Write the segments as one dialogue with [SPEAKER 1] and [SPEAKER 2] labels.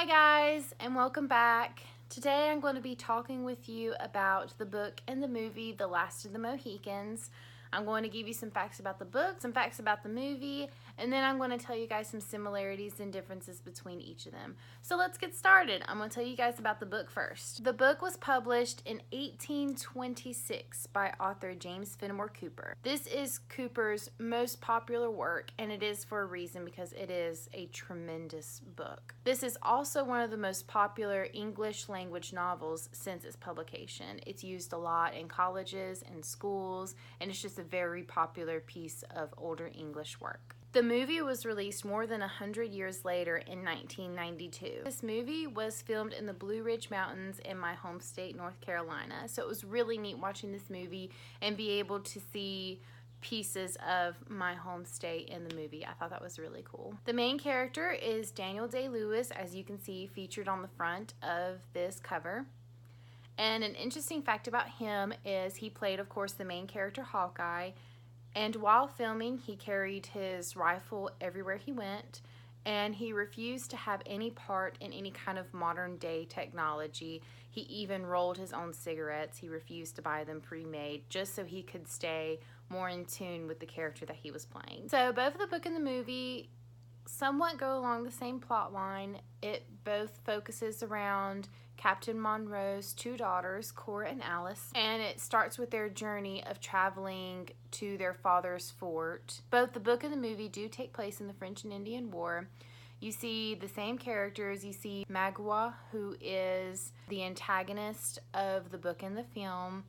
[SPEAKER 1] Hi guys, and welcome back. Today I'm going to be talking with you about the book and the movie The Last of the Mohicans. I'm going to give you some facts about the book, some facts about the movie, and then I'm going to tell you guys some similarities and differences between each of them. So let's get started. I'm going to tell you guys about the book first. The book was published in 1826 by author James Fenimore Cooper. This is Cooper's most popular work, and it is for a reason because it is a tremendous book. This is also one of the most popular English language novels since its publication. It's used a lot in colleges and schools, and it's just a very popular piece of older English work. The movie was released more than 100 years later in 1992. This movie was filmed in the Blue Ridge Mountains in my home state, North Carolina. So it was really neat watching this movie and be able to see pieces of my home state in the movie. I thought that was really cool. The main character is Daniel Day-Lewis, as you can see featured on the front of this cover. And an interesting fact about him is he played, of course, the main character Hawkeye. And while filming, he carried his rifle everywhere he went, and he refused to have any part in any kind of modern day technology. He even rolled his own cigarettes. He refused to buy them pre-made just so he could stay more in tune with the character that he was playing. So both the book and the movie somewhat go along the same plot line. It both focuses around Captain Monroe's two daughters, Cora and Alice, and it starts with their journey of traveling to their father's fort. Both the book and the movie do take place in the French and Indian War. You see the same characters. You see Magua, who is the antagonist of the book and the film.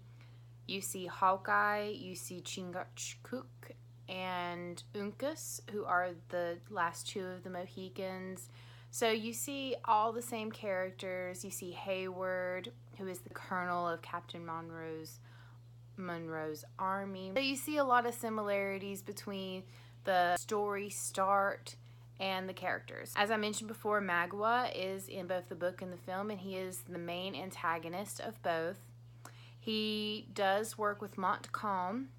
[SPEAKER 1] You see Hawkeye, you see Chingachgook and Uncas, who are the last two of the Mohicans. So you see all the same characters. You see Hayward, who is the colonel of Captain Monroe's army. So you see a lot of similarities between the story start and the characters. As I mentioned before, Magua is in both the book and the film, and he is the main antagonist of both. He does work with Montcalm,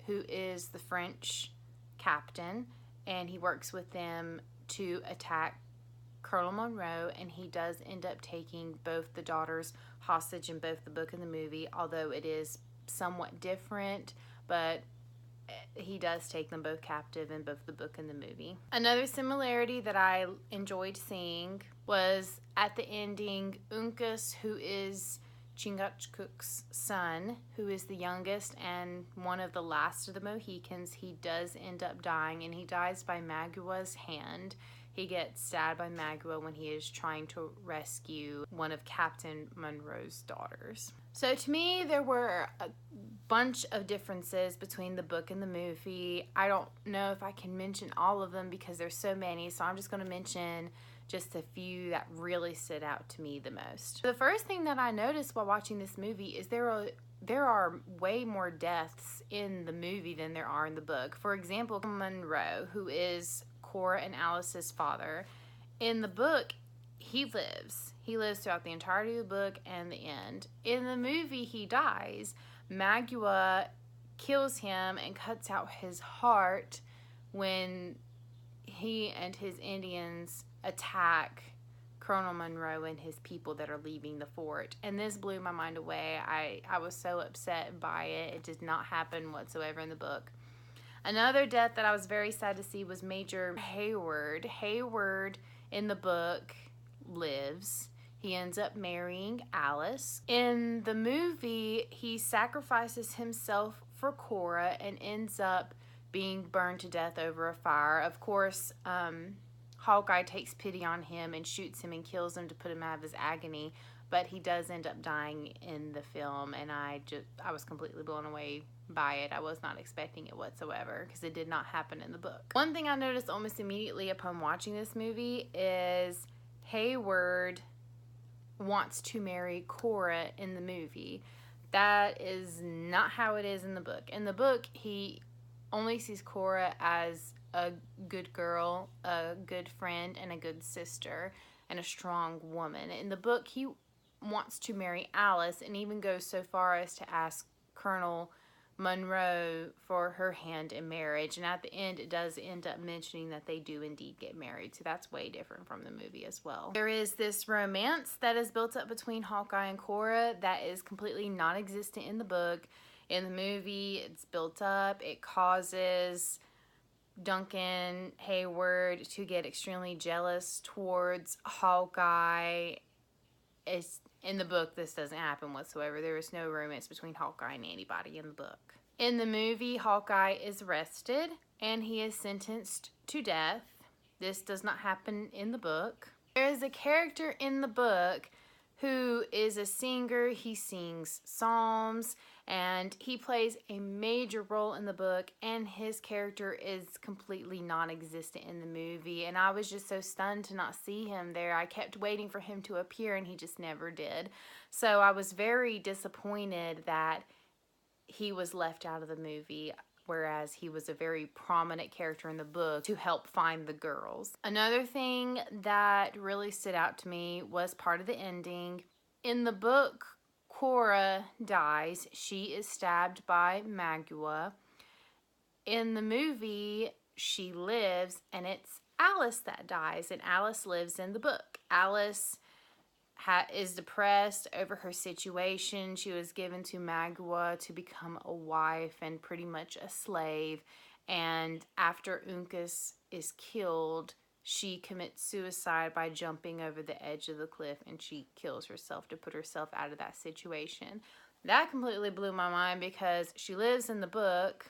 [SPEAKER 1] who is the French captain, and he works with them to attack Colonel Monroe, and he does end up taking both the daughters hostage in both the book and the movie, although it is somewhat different, but he does take them both captive in both the book and the movie. Another similarity that I enjoyed seeing was at the ending, Uncas, who is Chingachgook's son, who is the youngest and one of the last of the Mohicans, he does end up dying, and he dies by Magua's hand. He gets stabbed by Magua when he is trying to rescue one of Captain Monroe's daughters. So to me, there were a bunch of differences between the book and the movie. I don't know if I can mention all of them because there's so many, so I'm just going to mention just a few that really stood out to me the most. The first thing that I noticed while watching this movie is there are way more deaths in the movie than there are in the book. For example, Monroe, who is Cora and Alice's father, in the book, he lives. He lives throughout the entirety of the book and the end. In the movie, he dies. Magua kills him and cuts out his heart when he and his Indians attack Colonel Monroe and his people that are leaving the fort. And this blew my mind away. I was so upset by it. It did not happen whatsoever in the book. Another death that I was very sad to see was Major Hayward. Hayward in the book lives. He ends up marrying Alice. In the movie, he sacrifices himself for Cora and ends up being burned to death over a fire. Of course, Hawkeye takes pity on him and shoots him and kills him to put him out of his agony, but he does end up dying in the film, and I was completely blown away by it. I was not expecting it whatsoever because it did not happen in the book. One thing I noticed almost immediately upon watching this movie is Hayward wants to marry Cora in the movie. That is not how it is in the book. In the book, he only sees Cora as a good girl, a good friend, and a good sister, and a strong woman. In the book, he wants to marry Alice and even goes so far as to ask Colonel Monroe for her hand in marriage. And at the end, it does end up mentioning that they do indeed get married. So that's way different from the movie as well. There is this romance that is built up between Hawkeye and Cora that is completely non-existent in the book. In the movie, it's built up. It causes Duncan Hayward to get extremely jealous towards Hawkeye. In the book, this doesn't happen whatsoever. There is no romance between Hawkeye and anybody in the book. In the movie, Hawkeye is arrested and he is sentenced to death. This does not happen in the book. There is a character in the book who is a singer. He sings psalms and he plays a major role in the book, and his character is completely non-existent in the movie, and I was just so stunned to not see him there. I kept waiting for him to appear and he just never did. So I was very disappointed that he was left out of the movie, whereas he was a very prominent character in the book to help find the girls. Another thing that really stood out to me was part of the ending. In the book, Cora dies. She is stabbed by Magua. In the movie, she lives, and it's Alice that dies, and Alice lives in the book. Alice is depressed over her situation. She was given to Magua to become a wife and pretty much a slave. And after Uncas is killed, she commits suicide by jumping over the edge of the cliff, and she kills herself to put herself out of that situation. That completely blew my mind because she lives in the book.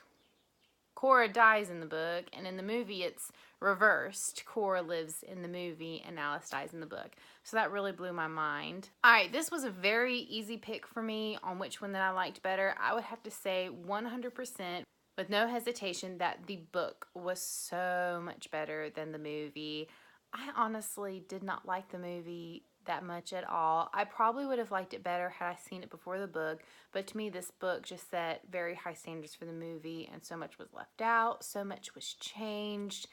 [SPEAKER 1] Cora dies in the book, and in the movie it's reversed. Cora lives in the movie and Alice dies in the book. So that really blew my mind. Alright, this was a very easy pick for me on which one that I liked better. I would have to say 100% with no hesitation that the book was so much better than the movie. I honestly did not like the movie that much at all. I probably would have liked it better had I seen it before the book, but to me this book just set very high standards for the movie, and so much was left out, so much was changed.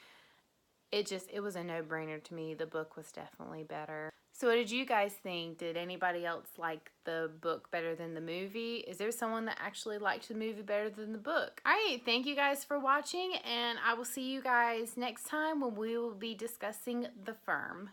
[SPEAKER 1] It was a no-brainer to me. The book was definitely better. So what did you guys think? Did anybody else like the book better than the movie? Is there someone that actually liked the movie better than the book? Alright, thank you guys for watching, and I will see you guys next time when we will be discussing The Firm.